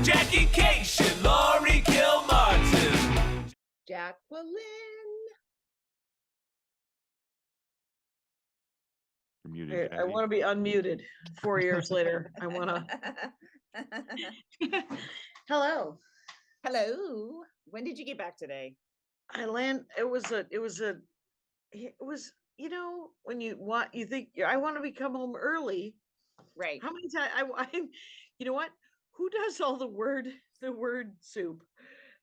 Jackie Cation, Laurie Kilmartin. Jacqueline. You're muted, I want to be unmuted 4 years later. I want to. Hello. Hello. When did you get back today? It was, when you think I want to come home early. Right. How many times you know what? Who does all the word soup?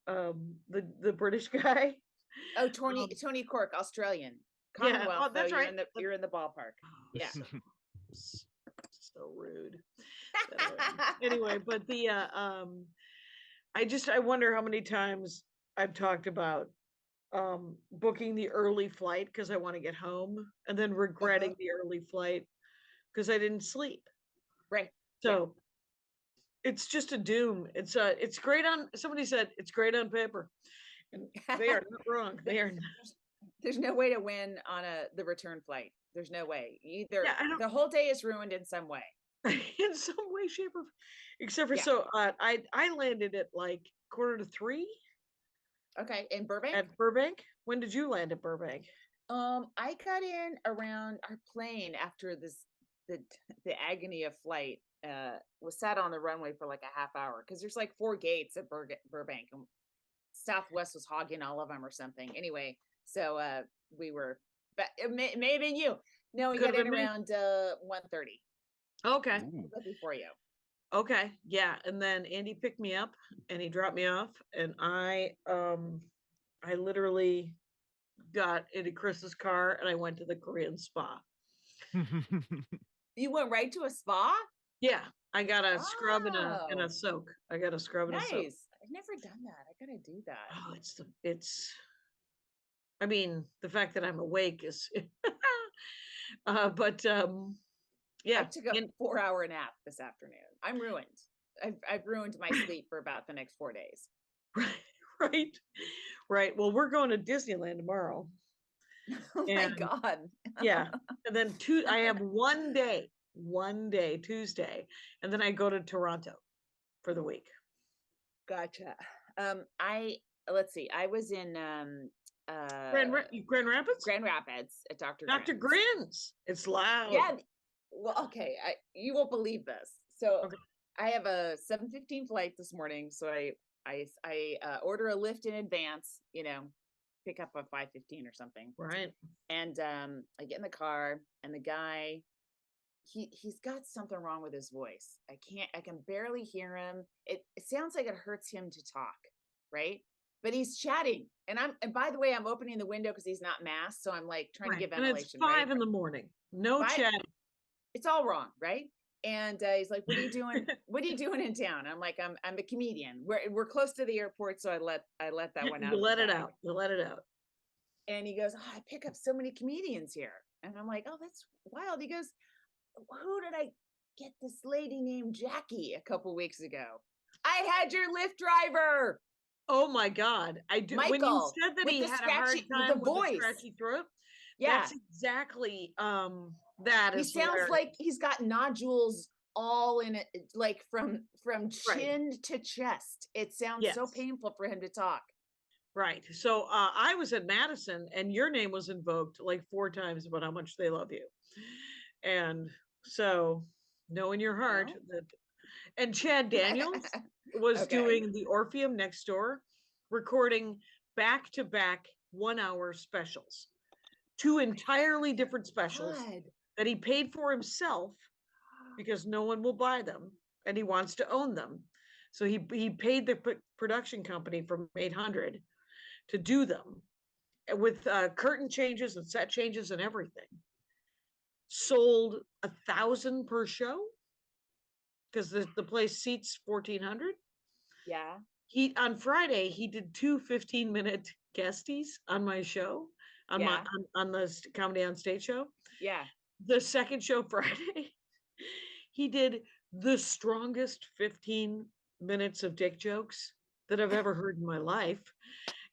The British guy. Oh, Tony Cork, Australian. Yeah, Commonwealth, that's right. You're in the ballpark. Yeah. So rude. Anyway, but I wonder how many times I've talked about booking the early flight because I want to get home, and then regretting the early flight because I didn't sleep. Right. So it's just a doom. It's great on. Somebody said it's great on paper, and they are not wrong. They are. There's no way to win on the return flight. There's no way. Either the whole day is ruined in some way. In some way, shape, or except for I landed at like 2:45. Okay, in Burbank. At Burbank. When did you land at Burbank? I got in around our plane after the agony of flight. Was sat on the runway for like a half hour because there's like 4 gates at Burbank, and Southwest was hogging all of them or something. Anyway, so we were, but it may have been you. No, we got in around 1:30. Okay. Before you. Okay. Yeah. And then Andy picked me up and he dropped me off, and I literally got into Chris's car and I went to the Korean spa. You went right to a spa? Yeah. I got a scrub and a soak. I got a scrub and a soak. Nice. I've never done that. I gotta do that. Oh, I mean, the fact that I'm awake is but yeah. I took a 4-hour nap this afternoon. I'm ruined. I've ruined my sleep for about the next 4 days. Right. Well, we're going to Disneyland tomorrow. Oh my God. Yeah. And then I have one day, Tuesday, and then I go to Toronto for the week. Gotcha. Let's see. I was in Grand Rapids? Grand Rapids at Dr. Grin's. It's loud. Yeah. Well, okay. You won't believe this. So I have a 7:15 flight this morning. So I order a Lyft in advance, pick up a 5:15 or something. Right. And I get in the car, and the guy, he's got something wrong with his voice. I can barely hear him. It sounds like it hurts him to talk, right? But he's chatting. And by the way, I'm opening the window because he's not masked. So I'm like trying to get ventilation. And it's 5 in the morning. No chatting. It's all wrong, right? And he's like, "What are you doing? What are you doing in town?" I'm like, "I'm a comedian. We're close to the airport, so I let that one out." You let it out. And he goes, "Oh, I pick up so many comedians here." And I'm like, "Oh, that's wild." He goes, "Who did I get this lady named Jackie a couple weeks ago? I had your Lyft driver." Oh my God. I do. Michael, when you said that he had a hard time with the scratchy throat, that's exactly that he sounds like he's got nodules all in it, like from chin to chest. It sounds so painful for him to talk. Right. So I was at Madison, and your name was invoked like 4 times about how much they love you. And so know in your heart that, and Chad Daniels was doing the Orpheum next door, recording back-to-back 1-hour specials, 2 entirely different specials that he paid for himself because no one will buy them and he wants to own them. So he paid the production company from $800 to do them with curtain changes and set changes and everything. Sold 1,000 per show because the place seats 1,400. Yeah. On Friday he did 2 15-minute guesties on my show on the Comedy on Stage show. Yeah. The second show Friday, he did the strongest 15 minutes of dick jokes that I've ever heard in my life.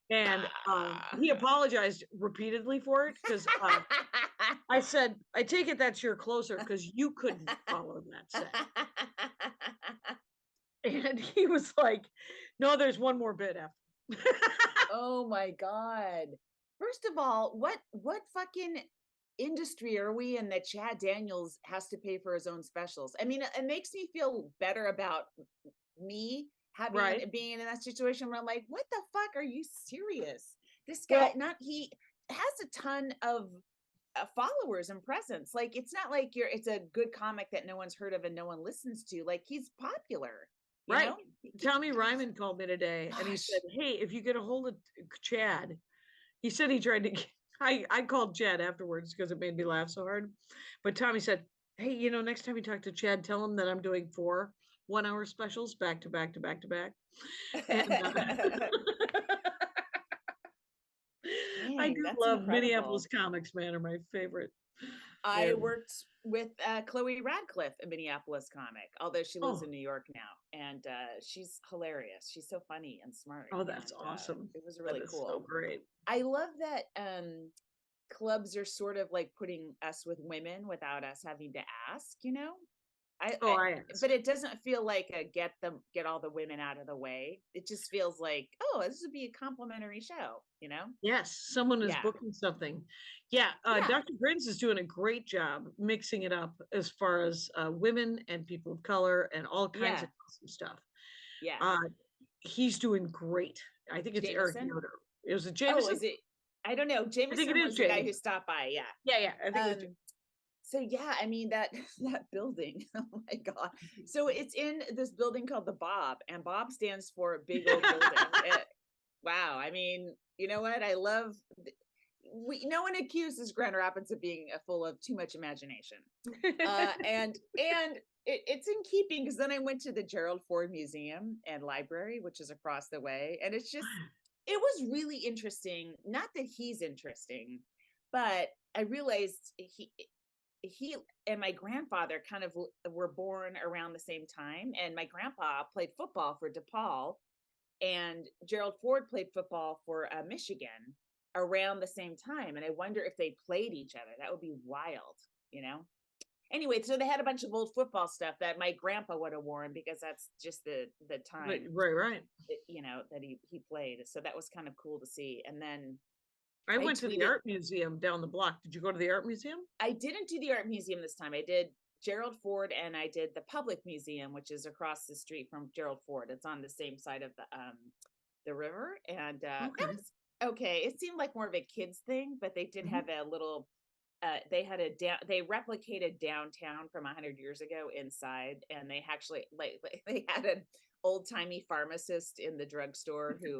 And he apologized repeatedly for it because I said, "I take it that's your closer because you couldn't follow that set." And he was like, no, there's one more bit after. Oh my God. First of all, what fucking industry are we in that Chad Daniels has to pay for his own specials? I mean, it makes me feel better about me having Right. being in that situation where I'm like, what the fuck? Are you serious? This Well, guy, not he has a ton of followers and presence. Like, it's not like it's a good comic that no one's heard of and no one listens to. Like, he's popular, you right. know? Tommy Ryman called me today and he Gosh. said, hey, if you get a hold of Chad, he said he tried to I called Chad afterwards because it made me laugh so hard. But Tommy said, hey, you know, next time you talk to Chad, tell him that I'm doing 4 1-hour specials back to back to back to back. And I Dang, do that's love incredible. Minneapolis comics, man, are my favorite. I And worked with Chloe Radcliffe, a Minneapolis comic, although she lives oh, in New York now. And she's hilarious. She's so funny and smart. oh, that's And awesome. it was That really is so cool. great. I love that clubs are sort of like putting us with women without us having to ask, you know? Oh, I ask. But it doesn't feel like a get all the women out of the way. It just feels like, oh, this would be a complimentary show, you know? Yes, someone is Yeah. booking something. Yeah, Yeah. Dr. Grins is doing a great job mixing it up as far as women and people of color and all kinds Yeah. of awesome stuff. Yeah. He's doing great. I think it's Eric Jameson? Yoder. It was a Oh, Jameson. is it? I don't know. I think it Jameson is was the guy who Jameson. stopped by. Yeah. Yeah, I think it was. So yeah, I mean that that building. Oh my God. So it's in this building called the Bob, and Bob stands for big old building. Wow. I mean, you know what? I love. No one accuses Grand Rapids of being full of too much imagination, and it's in keeping because then I went to the Gerald Ford Museum and Library, which is across the way, and it was really interesting. Not that he's interesting, but I realized he and my grandfather kind of were born around the same time, and my grandpa played football for DePaul, and Gerald Ford played football for Michigan around the same time, and I wonder if they played each other. That would be wild, you know. Anyway, so they had a bunch of old football stuff that my grandpa would have worn because that's just the time, Right. you know, that he played. So that was kind of cool to see. And then I went to the tweeted, art museum down the block. Did you go to the art museum? I didn't do the art museum this time. I did Gerald Ford, and I did the public museum, which is across the street from Gerald Ford. It's on the same side of the river, and that Okay. was okay. It seemed like more of a kids thing, but they did Mhm. have a little. They replicated downtown from 100 years ago inside, and they actually like they had an old timey pharmacist in the drugstore who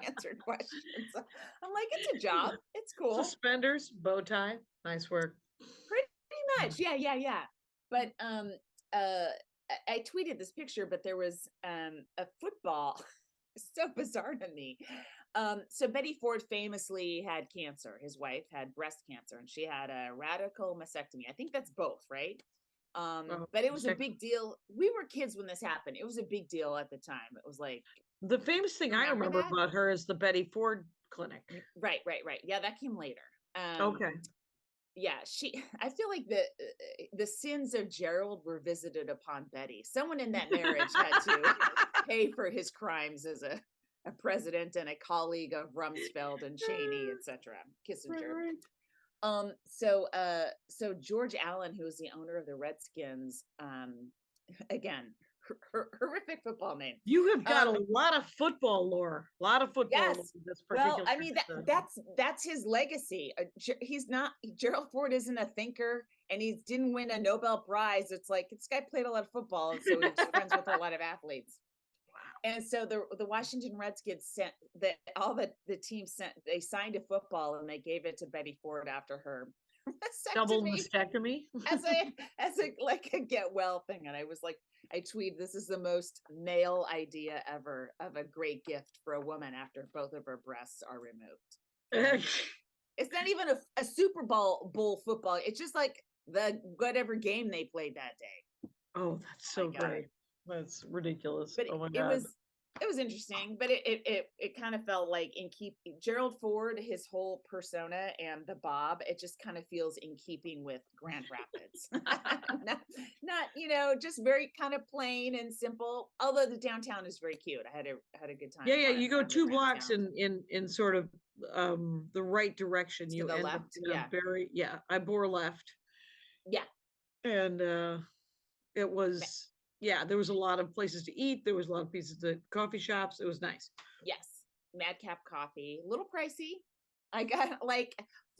answered questions. I'm like, it's a job. It's cool. Suspenders, bow tie, nice work. Pretty much. Yeah. But I tweeted this picture, but there was a football. It's so bizarre to me. So Betty Ford famously had cancer. His wife had breast cancer, and she had a radical mastectomy. I think that's both, right? But it was a big deal. We were kids when this happened. It was a big deal at the time. It was like the famous thing I remember that? about her is the Betty Ford clinic. Right. Yeah, that came later. Okay. Yeah, I feel like the sins of Gerald were visited upon Betty. Someone in that marriage had to pay for his crimes as a president and a colleague of Rumsfeld and Cheney, etc. Kissinger. Right. So George Allen, who is the owner of the Redskins, again, horrific football name. You have got a lot of football lore. A lot of football lore. Yes. This Well, I mean that's his legacy. He's not Gerald Ford isn't a thinker, and he didn't win a Nobel Prize. It's like this guy played a lot of football, and so he's friends with a lot of athletes. Wow. And so the Washington Redskins sent the team sent they signed a football, and they gave it to Betty Ford after her double mastectomy as a like a get well thing. And I was like, I tweeted, this is the most male idea ever of a great gift for a woman after both of her breasts are removed. It's not even a Super Bowl football. It's just like the whatever game they played that day. Oh, that's so great. That's ridiculous. But oh my it God. It was interesting, but it kind of felt like Gerald Ford, his whole persona and the Bob, it just kind of feels in keeping with Grand Rapids. Not, just very kind of plain and simple. Although the downtown is very cute. I had a good time. Yeah, you go wandering 2 around blocks downtown. in sort of the right direction. To You the end up left, in a I bore left, yeah. and it Ma- was, yeah, there was a lot of places to eat. There was a lot of pieces of coffee shops. It was nice. Yes, Madcap coffee, a little pricey. I got like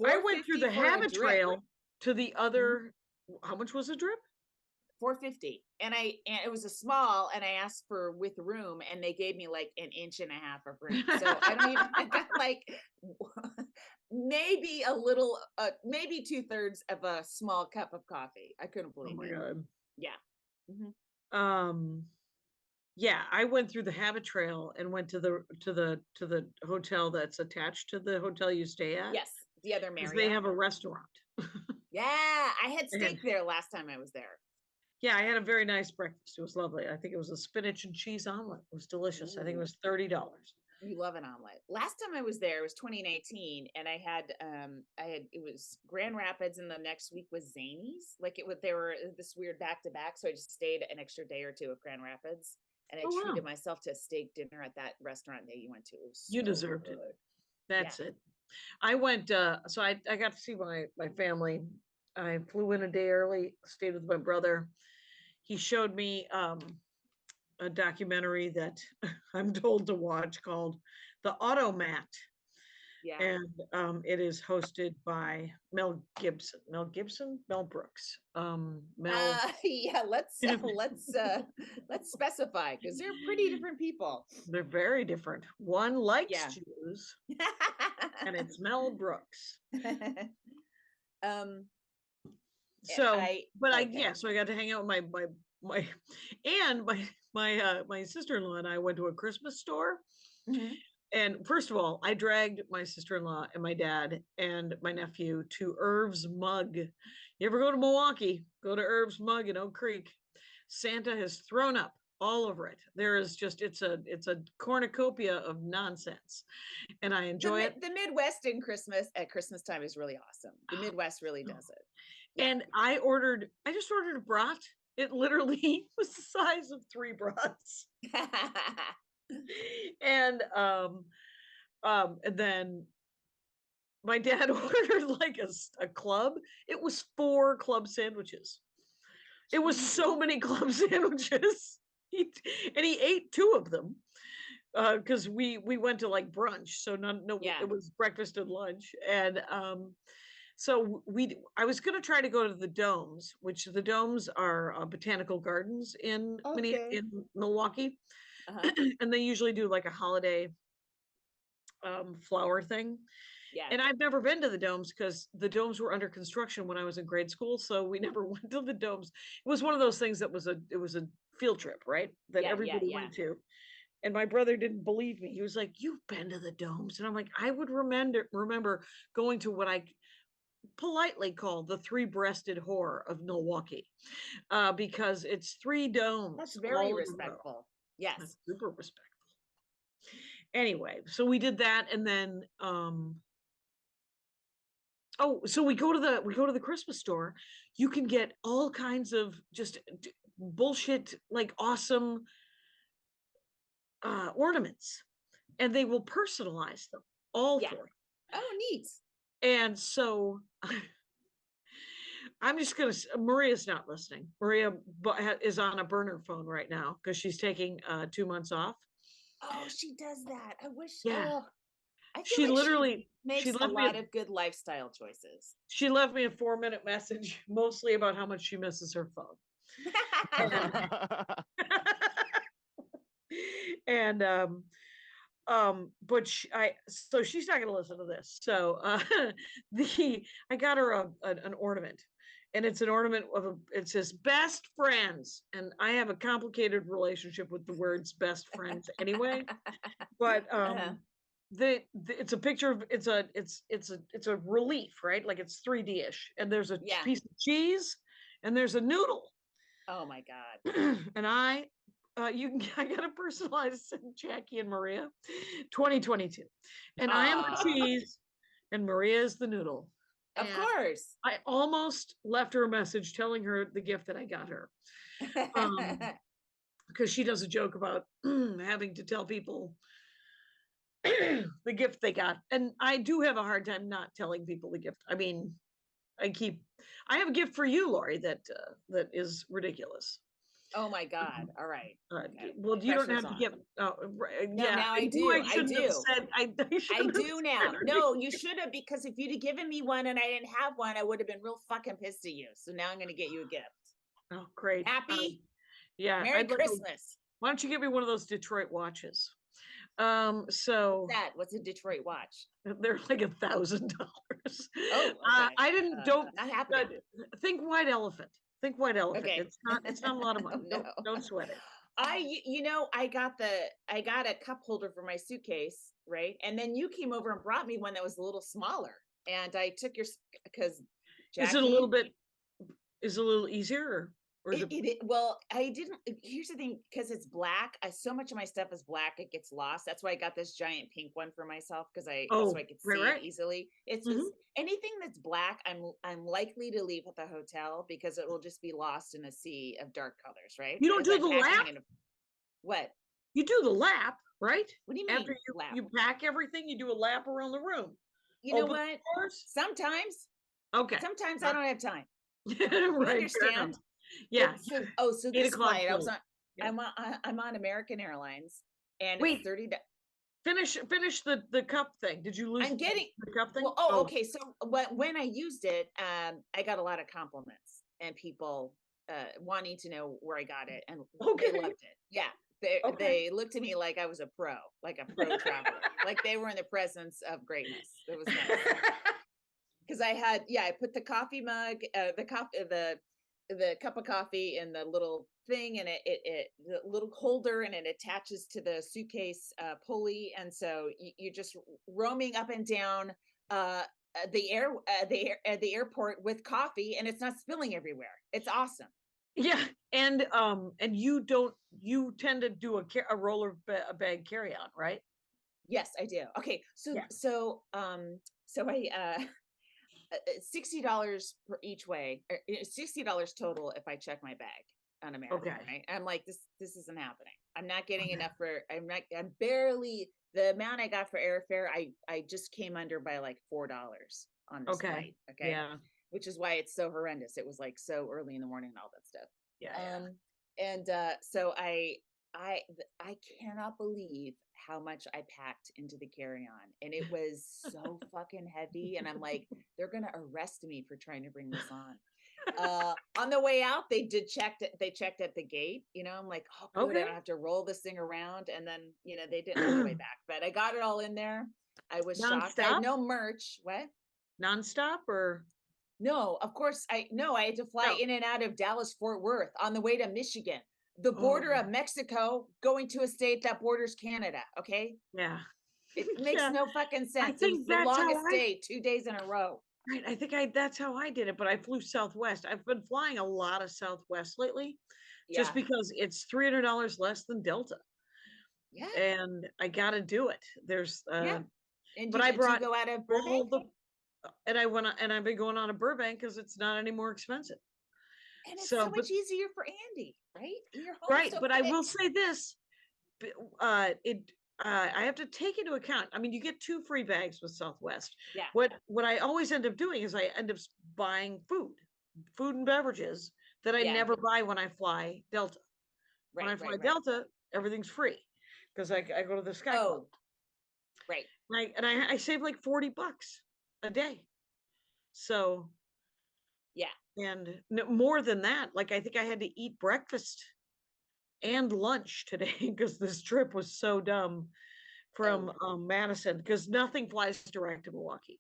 I went through the $4.50 for a habit drip. trail to the Mhm. other. How much was a drip? $4.50, and it was a small, and I asked for with room, and they gave me like an inch and a half of room. So I don't even I got like maybe a little, maybe 2/3 of a small cup of coffee. I couldn't Oh believe my it. god. Yeah. Mhm. Um, yeah, I went through the habit trail and went to the hotel that's attached to the hotel you stay at, Yes, the other because they Marriott. have a restaurant. Yeah, I had And steak there last time I was there. yeah, I had a very nice breakfast. It was lovely. I think it was a spinach and cheese omelet. It was delicious. I think it Ooh. was $30. You love an omelet. Last time I was there, it was 2019, and it was Grand Rapids, and the next week was Zanies. Like they were this weird back to back, so I just stayed an extra day or two at Grand Rapids, and I Oh wow, treated myself to a steak dinner at that restaurant that you went to. It was you so deserved it. good. Yeah. That's it. I went. So I got to see my family. I flew in a day early. Stayed with my brother. He showed me a documentary that I'm told to watch called The Automat. Yeah. And it is hosted by Mel Gibson. Mel Brooks. Mel. Yeah, let's specify, because they're pretty different people. They're very different. One likes Yeah. Jews, and it's Mel Brooks. um So, but okay. so I got to hang out with my and my sister-in-law and I went to a Christmas store. Mhm. And first of all, I dragged my sister-in-law and my dad and my nephew to Irv's Mug. You ever go to Milwaukee, go to Irv's Mug in Oak Creek. Santa has thrown up all over it. There is just, it's a cornucopia of nonsense. And I enjoy it. The Midwest at Christmas time is really awesome. The Midwest really does it. Yeah. And I just ordered a brat. It literally was the size of 3 brats. And then my dad ordered like a club. It was 4 club sandwiches. It was so many club sandwiches. He ate 2 of them because we went to like brunch. So Yeah. it was breakfast and lunch. And so I was going to try to go to the Domes, which the Domes are botanical gardens in Okay. Milwaukee. Uh-huh. And they usually do like a holiday flower thing. Yeah. And I've never been to the Domes because the Domes were under construction when I was in grade school, so we never went to the Domes. It was one of those things that was a field trip, right? That Yeah, everybody yeah. went to. And my brother didn't believe me. He was like, "You've been to the Domes," and I'm like, "I would remember going to what I politely call the 3-breasted whore of Milwaukee, because it's 3 domes. That's very all in a row. respectful. Yes. That's super respectful. Anyway, so we did that, and then so we go to the Christmas store. You can get all kinds of just bullshit, like awesome ornaments, and they will personalize them all Yeah. for you. Oh, neat. And so I'm just gonna. Maria's not listening. Maria is on a burner phone right now because she's taking 2 months off. Oh, she does that. I wish. Yeah. Oh, I feel She like literally makes a left lot of good lifestyle choices. she left me a 4-minute message, mostly about how much she misses her phone. And but so she's not going to listen to this. So I got her an ornament, and it's an ornament it says best friends, and I have a complicated relationship with the words best friends anyway. But it's a picture of it's a relief, right? Like it's 3D-ish, and there's a Yeah. piece of cheese and there's a noodle. Oh my God. And I I got a personalized Jackie and Maria 2022. And I am the Aw, cheese and Maria is the noodle. of And course. I almost left her a message telling her the gift that I got her. Because she does a joke about having to tell people the gift they got. And I do have a hard time not telling people the gift. I mean, I have a gift for you, Laurie, that is ridiculous. Oh my God. All right. Okay. Well, The you don't pressure's have to on. give. Oh, No, yeah, now I I knew do. I I shouldn't have do. said. I I shouldn't have do said now. her No, name. you should have, because if you'd have given me one and I didn't have one, I would have been real fucking pissed at you. So now I'm gonna get you a gift. Oh, great. Happy Yeah, Merry I'd like. Christmas. Why don't you get me one of those Detroit watches? What's So that? What's a Detroit watch? they're like $1,000. Oh, okay. I didn't. Don't Not happening. think white elephant. Think white elephant. Okay. It's not. It's not a lot of money. Oh, no. Don't sweat it. I got a cup holder for my suitcase, right? And then you came over and brought me one that was a little smaller. And I took because Is it a little Jackie, bit? Is it a little easier, or is it? well, I didn't. Here's the thing, because it's black. So much of my stuff is black, it gets lost. That's why I got this giant pink one for myself, because so Oh, I could see right. it easily. It's Mhm. anything that's black, I'm likely to leave at the hotel because it will just be lost in a sea of dark colors, right? You don't Because do I'm the packing lap. in what? You do the lap, right? What do you mean After lap? you pack everything, you do a lap around the room. You know Open the what? doors. Sometimes Okay. I don't have time. You Right. Fair enough. understand? Yeah. So 8 this o'clock flight, I was flight. on. Yeah. I'm on American Airlines, and Wait. it's 30. Finish the cup thing. Did you lose I'm getting. the cup thing? Well, okay. So when I used it, I got a lot of compliments and people wanting to know where I got it, and Okay. they loved it. Yeah, Okay. they looked at me like I was a pro traveler, like they were in the presence of greatness. It was nice. Because I put the coffee mug, the cup of coffee in the little thing, and the little holder, and it attaches to the suitcase pulley, and so you're just roaming up and down the airport with coffee, and it's not spilling everywhere. It's awesome. Yeah, and you tend to do a roller bag carry on, right? Yes, I do. Okay, Yeah. so I $60 per each way, or $60 total if I check my bag on American, Okay. right? I'm like, this isn't happening. I'm not getting enough I'm barely the amount I got for airfare. I just came under by like $4 on this Okay. flight. Okay. Yeah. Which is why it's so horrendous. It was like so early in the morning and all that stuff. Yeah. And so I cannot believe how much I packed into the carry-on, and it was so fucking heavy. And I'm like, they're gonna arrest me for trying to bring this on. On the way out, they checked at the gate. I'm like, oh, good, I Okay. don't have to roll this thing around. And then they didn't on the way back, but I got it all in there. I was shocked. I had Nonstop? no merch. What? Nonstop or? No, of course I had to fly No. in and out of Dallas Fort Worth on the way to Michigan, the border Oh. of Mexico, going to a state that borders Canada. Okay, Yeah. it makes Yeah. no fucking sense. It was think the that's how longest I- day, 2 days in a row. Right. I think that's how I did it, but I flew Southwest. I've been flying a lot of Southwest lately, just Yeah, because it's $300 less than Delta, yeah, and I got to do it. There's yeah. And but do, I do you brought go out of all Burbank? the and I went and I've been going on a Burbank because it's not any more expensive. And it's So, so but much easier for Andy, right? You're home right, so but I will quick. say this, I have to take into account. I mean, you get 2 free bags with Southwest. Yeah, What I always end up doing is I end up buying food and beverages that I yeah, never buy when I fly Delta. When I right, fly right, right. Delta, everything's free because I go to the Sky Club. Oh, right. I save like $40 a day. So, Yeah, and more than that, like I think I had to eat breakfast and lunch today because this trip was so dumb from Madison, because nothing flies direct to Milwaukee,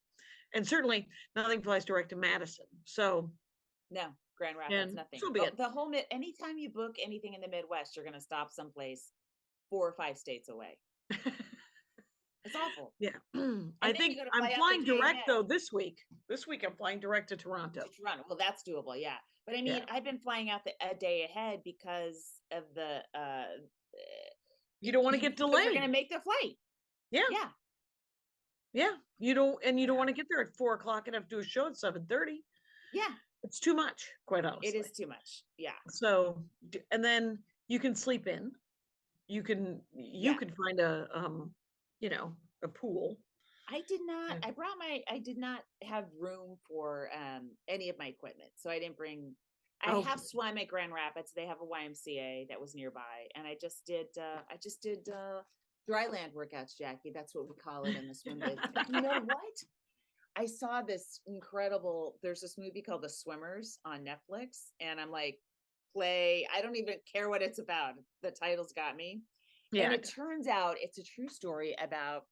and certainly nothing flies direct to Madison. So, no, Grand Rapids, and nothing. so be it. The whole anytime you book anything in the Midwest, you're gonna stop someplace 4 or 5 states away. It's awful. Yeah, I And then think you gotta I'm fly out the flying day direct ahead. though this week. This week I'm flying direct to Toronto. To Toronto. Well, that's doable, yeah. But I mean, Yeah. I've been flying out a day ahead because of You don't want to get because you're delayed. gonna make the flight. Yeah. Yeah. Yeah. You don't want to get there at 4 o'clock and have to do a show at 7:30. Yeah. It's too much, quite honestly. It is too much. Yeah. So, and then you can sleep in. You can find a a pool. I did not have room for any of my equipment. So I didn't bring, I have swam at Grand Rapids. They have a YMCA that was nearby. And I just did dry land workouts, Jackie. That's what we call it in the swim biz. You know what? I saw there's this movie called The Swimmers on Netflix. And I'm like, I don't even care what it's about. The title's got me. Yeah. And it turns out it's a true story about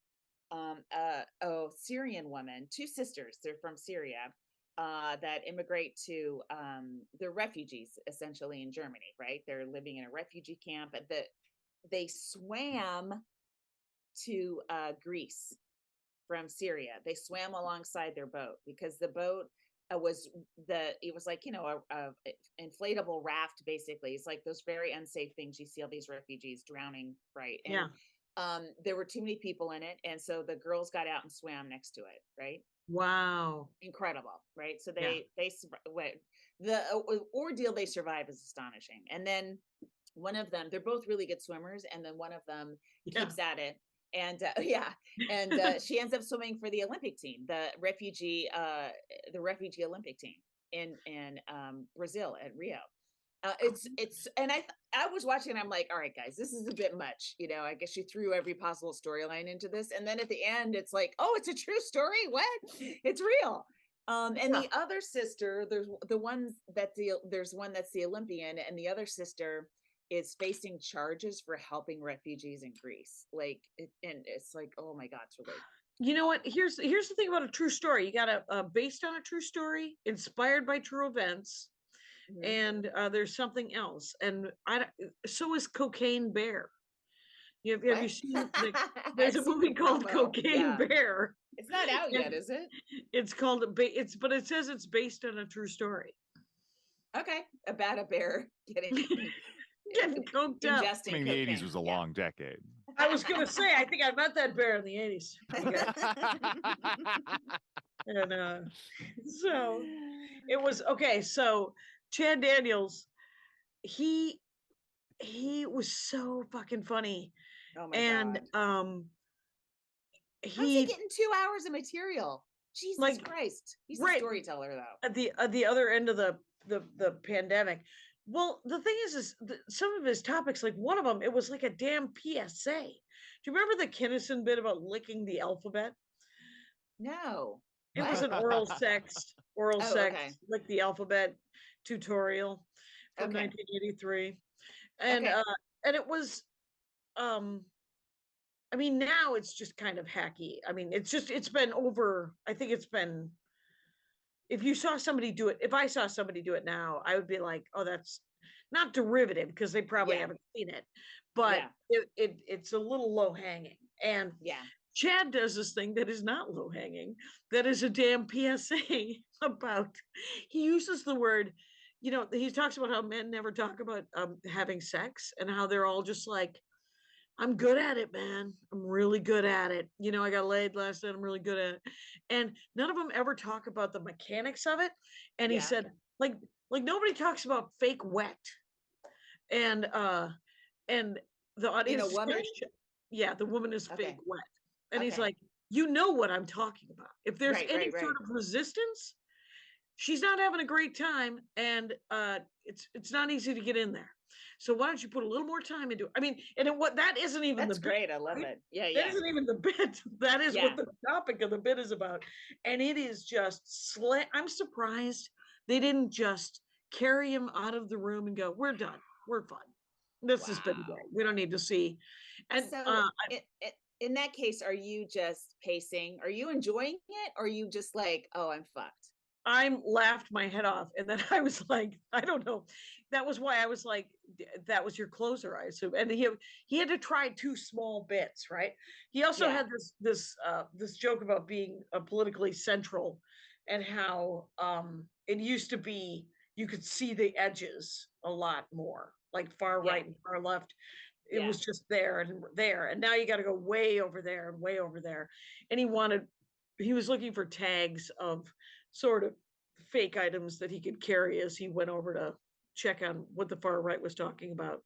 a Syrian woman, two sisters. They're from Syria, that immigrate to they're refugees essentially in Germany, right? They're living in a refugee camp. They swam to Greece from Syria. They swam alongside their boat because the boat it was like, a inflatable raft, basically. It's like those very unsafe things you see all these refugees drowning, right? And there were too many people in it, and so the girls got out and swam next to it, right? Wow. Incredible, right? So the ordeal they survive is astonishing. And then one of them, they're both really good swimmers, and then one of them keeps at it. And she ends up swimming for the Olympic team, the refugee Olympic team in Brazil at Rio. And I was watching and I'm like, all right, guys, this is a bit much. I guess you threw every possible storyline into this. And then at the end, it's like, oh, it's a true story. What? It's real. And the other sister, there's one that's the Olympian, and the other sister is facing charges for helping refugees in Greece. And it's like, oh my God, it's really. You know what? Here's the thing about a true story. You got based on a true story, inspired by true events, and there's something else. And so is Cocaine Bear. Have you seen? There's a movie called Cocaine Bear. It's not out yet, is it? It's called but it says it's based on a true story. Okay, about a bear getting coked up. I mean, the 80s was a long decade. I was gonna say, I think I met that bear in the 80s. And so it was okay. So Chad Daniels, he was so fucking funny. Oh my God. How's he getting 2 hours of material? Jesus Christ. He's a storyteller, though. At the other end of the pandemic. Well, the thing is some of his topics, like one of them, it was like a damn PSA. Do you remember the Kinnison bit about licking the alphabet? No. It was an oral sex, lick the alphabet tutorial from 1983. And it was I mean, now it's just kind of hacky. I mean, it's been over. I think it's been, if I saw somebody do it now, I would be like, oh, that's not derivative, because they probably haven't seen it, but it's a little low hanging. And Chad does this thing that is not low hanging, that is a damn PSA about, he uses the word, he talks about how men never talk about having sex, and how they're all just like, I'm good at it, man. I'm really good at it. I got laid last night. I'm really good at it. And none of them ever talk about the mechanics of it. And he said, like nobody talks about fake wet. And the audience, woman? the woman is fake wet. And he's like, what I'm talking about. If there's any sort of resistance, she's not having a great time, and it's not easy to get in there. So why don't you put a little more time into it? I mean, that isn't even That's great. I love it. Yeah, That isn't even the bit. That is what the topic of the bit is about. And it is just I'm surprised they didn't just carry him out of the room and go, we're done. We're fine. This has been great. We don't need to see. And so in that case, are you just pacing? Are you enjoying it? Or are you just like, oh, I'm fucked? I laughed my head off, and then I was like, I don't know. That was why I was like, that was your closer, I assume. And he had to try 2 small bits, right? He also had this joke about being politically central, and how it used to be you could see the edges a lot more, like far right and far left. It was just there and there. And now you got to go way over there and way over there. And he was looking for tags of sort of fake items that he could carry as he went over to check on what the far right was talking about.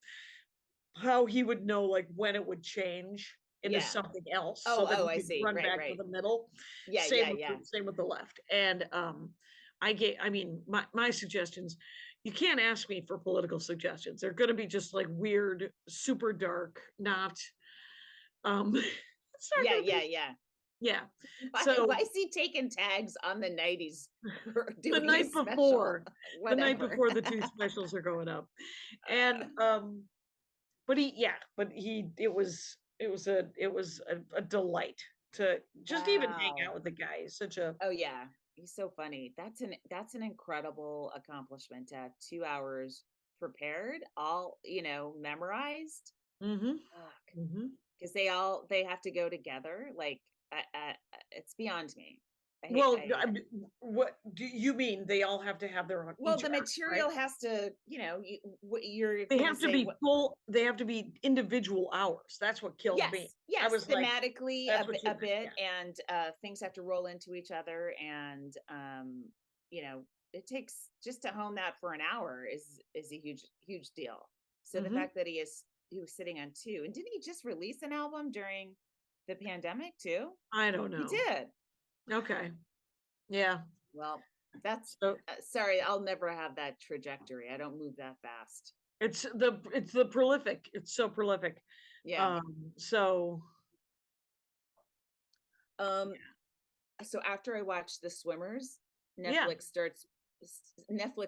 How he would know like when it would change into something else, so that he I could see. run Right, back right. to the middle. Yeah, Same with the left. And my suggestions, you can't ask me for political suggestions. They're going to be just like weird, super dark, not it's not gonna be- yeah. So Why is he taking tags on the 90s? the night before the two specials are going up. And it was a delight to just even hang out with the guy. He's such a he's so funny. That's an incredible accomplishment to have 2 hours prepared, all memorized. Because they have to go together. Like it's beyond me. What do you mean? They all have to have their own. Well, the material has to, They have to be full. They have to be individual hours. That's what killed me. Yes, I was thematically like, a bit, and things have to roll into each other, and it takes just to hone that for an hour is a huge deal. So the fact that he was sitting on 2, and didn't he just release an album during the pandemic too? I don't know. He did. Okay. Yeah. Well, that's sorry. I'll never have that trajectory. I don't move that fast. It's the prolific. It's so prolific. Yeah. So after I watched The Swimmers, Netflix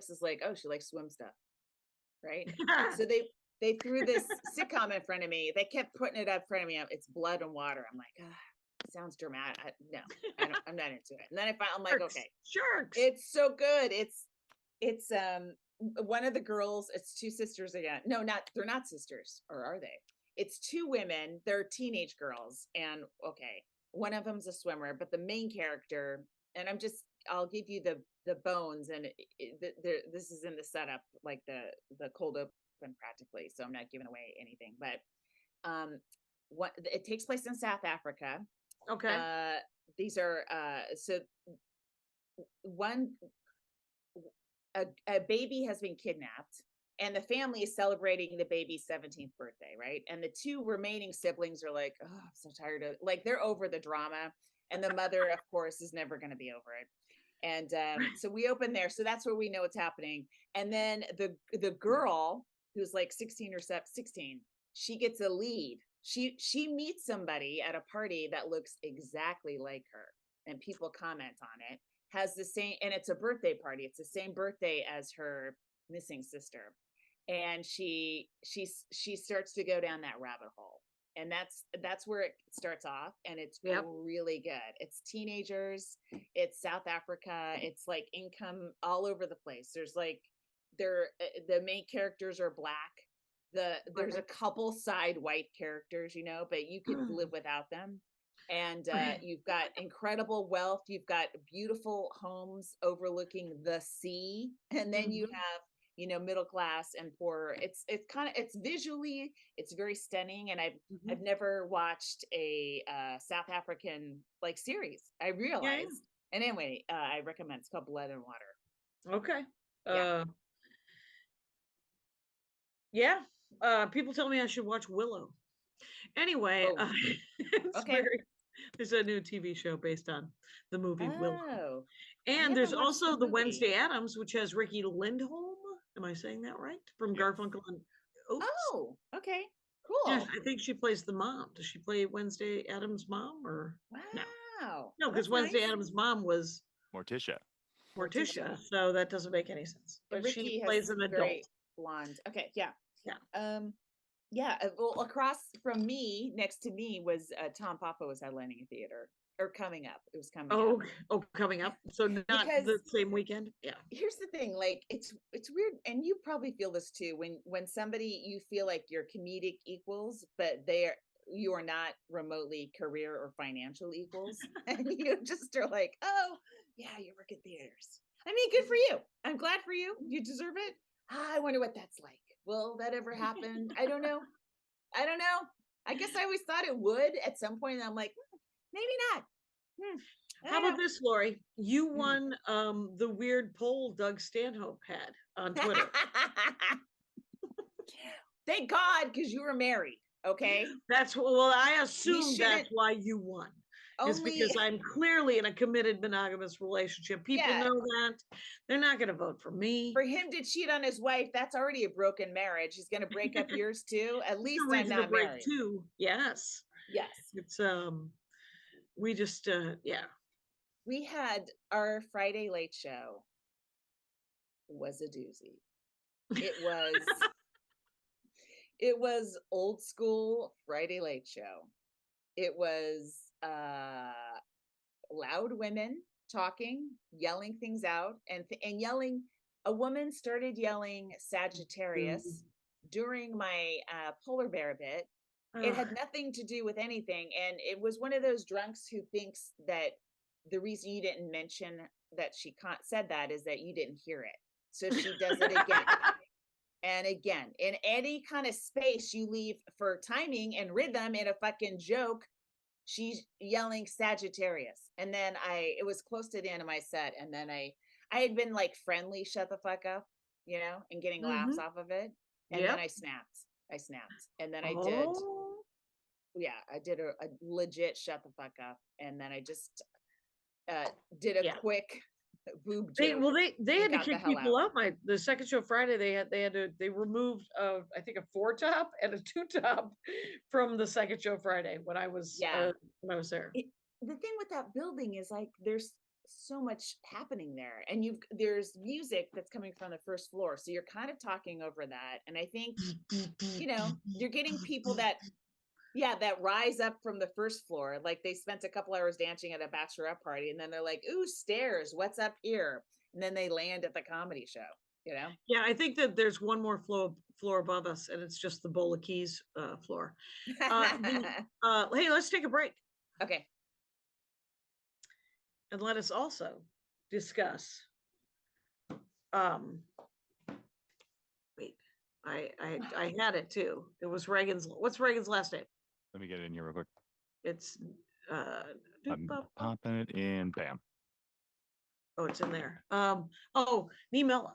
is like, oh, she likes swim stuff, right? So they threw this sitcom in front of me. They kept putting it up in front of me. It's Blood and Water. I'm like, sounds dramatic. I'm not into it. And then I'm like, okay, Sharks. It's so good. It's one of the girls. It's 2 sisters again. No, they're not sisters, or are they? It's 2 women. They're teenage girls, and one of them's a swimmer, but the main character. And I'll give you the bones, and this is in the setup, like the cold open practically. So I'm not giving away anything, but it takes place in South Africa. Okay. These are a baby has been kidnapped, and the family is celebrating the baby's 17th birthday, right? And the 2 remaining siblings are like, oh, I'm so tired of, like, they're over the drama, and the mother, of course, is never going to be over it. And so we open there, so that's where we know what's happening. And then the girl who's like 16 or 16, she gets a lead. She meets somebody at a party that looks exactly like her, and people comment on it. Has the same, and it's a birthday party. It's the same birthday as her missing sister, and she starts to go down that rabbit hole, and that's where it starts off, and it's really good. It's teenagers, it's South Africa, it's like income all over the place. There's like the main characters are Black. There's a couple side white characters, but you could live without them. And you've got incredible wealth. You've got beautiful homes overlooking the sea. And then you have, middle class and poor. It's visually, it's very stunning. And I've never watched a South African like series, I realized. Yeah. And anyway, I recommend, it's called Blood and Water. Okay. People tell me I should watch Willow. Anyway, there's a new TV show based on the movie Willow. And there's also the Wednesday Addams, which has Ricky Lindholm. Am I saying that right? From Garfunkel and Oates. Oh, okay. Cool. Yeah, I think she plays the mom. Does she play Wednesday Addams' mom, or no? Because Wednesday Addams' mom was Morticia. So that doesn't make any sense. But she plays an adult. Blonde. Okay. Yeah. Well, across from me, next to me, was Tom Papa was headlining a theater, or coming up. It was coming up. Coming up. So not the same weekend. Yeah. Here's the thing, like it's weird, and you probably feel this too, when somebody, you feel like you're comedic equals, but you are not remotely career or financial equals, and you just are like, oh yeah, you work at theaters. I mean, good for you. I'm glad for you. You deserve it. I wonder what that's like. Will that ever happen? I don't know. I don't know. I guess I always thought it would at some point, and I'm like, maybe not. I How don't about know. this, Lori? You Mm. won the weird poll Doug Stanhope had on Twitter. Thank God, because you were married. Okay. That's well, I assume that's shouldn't why you won. Is only. because I'm clearly in a committed monogamous relationship. People Yeah. know that. They're not going to vote for me. For him to cheat on his wife, that's already a broken marriage. He's going to break up yours too. At It's least a I'm reason to not break married. two. Yes. Yes. It's we just yeah. We had our Friday late show was a doozy. It was it was old school Friday late show. It was loud women talking, yelling things out, and yelling. A woman started yelling Sagittarius during my polar bear bit. It had nothing to do with anything, and it was one of those drunks who thinks that the reason you didn't mention that she said that is that you didn't hear it, so she does it again and again. In any kind of space you leave for timing and rhythm in a fucking joke, she's yelling Sagittarius. And then it was close to the end of my set, and then I had been like friendly, shut the fuck up, and getting laughs off of it, and then I snapped, and then I did. Yeah, I did a legit shut the fuck up, and then I just did a quick boob joke. They had to kick people out. The second show Friday, they removed I think a 4-top and a 2-top from the second show Friday when I was there. The thing with that building is like there's so much happening there, and there's music that's coming from the first floor, so you're kind of talking over that, and I think you're getting people that rise up from the first floor, like they spent a couple hours dancing at a bachelorette party, and then they're like, ooh, stairs, what's up here? And then they land at the comedy show. Yeah, I think that there's one more floor above us, and it's just the Bowl of Keys floor. Hey, let's take a break. Okay. And let us also discuss. Wait, I had it too. It was Raegan's. What's Raegan's last name? Let me get it in here real quick. It's I'm popping it in. Bam. Oh, it's in there. Niemela.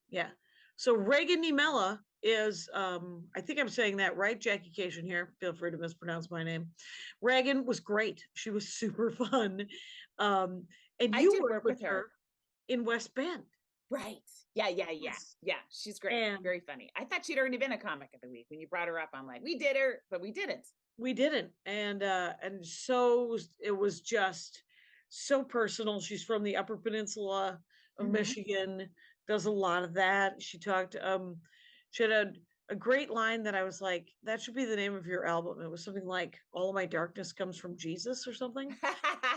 Yeah. So Raegan Niemela is I think I'm saying that right. Jackie Cation here. Feel free to mispronounce my name. Raegan was great. She was super fun. And you worked with her in West Bend. Right. Yeah. She's great. And very funny. I thought she'd already been a comic of the week when you brought her up. I'm like, we did her, but we didn't. And so it was just so personal. She's from the Upper Peninsula of Michigan, does a lot of that. She talked, she had a great line that I was like, that should be the name of your album. It was something like All of My Darkness Comes from Jesus or something.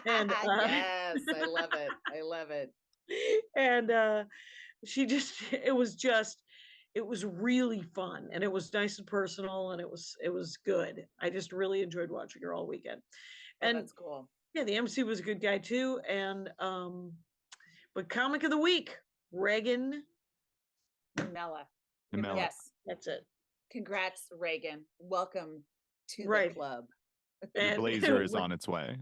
And yes, I love it. And it was really fun, and it was nice and personal, and it was good. I just really enjoyed watching her all weekend. And that's cool. Yeah, the MC was a good guy too. And but comic of the week, Raegan Niemela. Yes, that's it. Congrats, Raegan. Welcome to the club. Your blazer is on its way.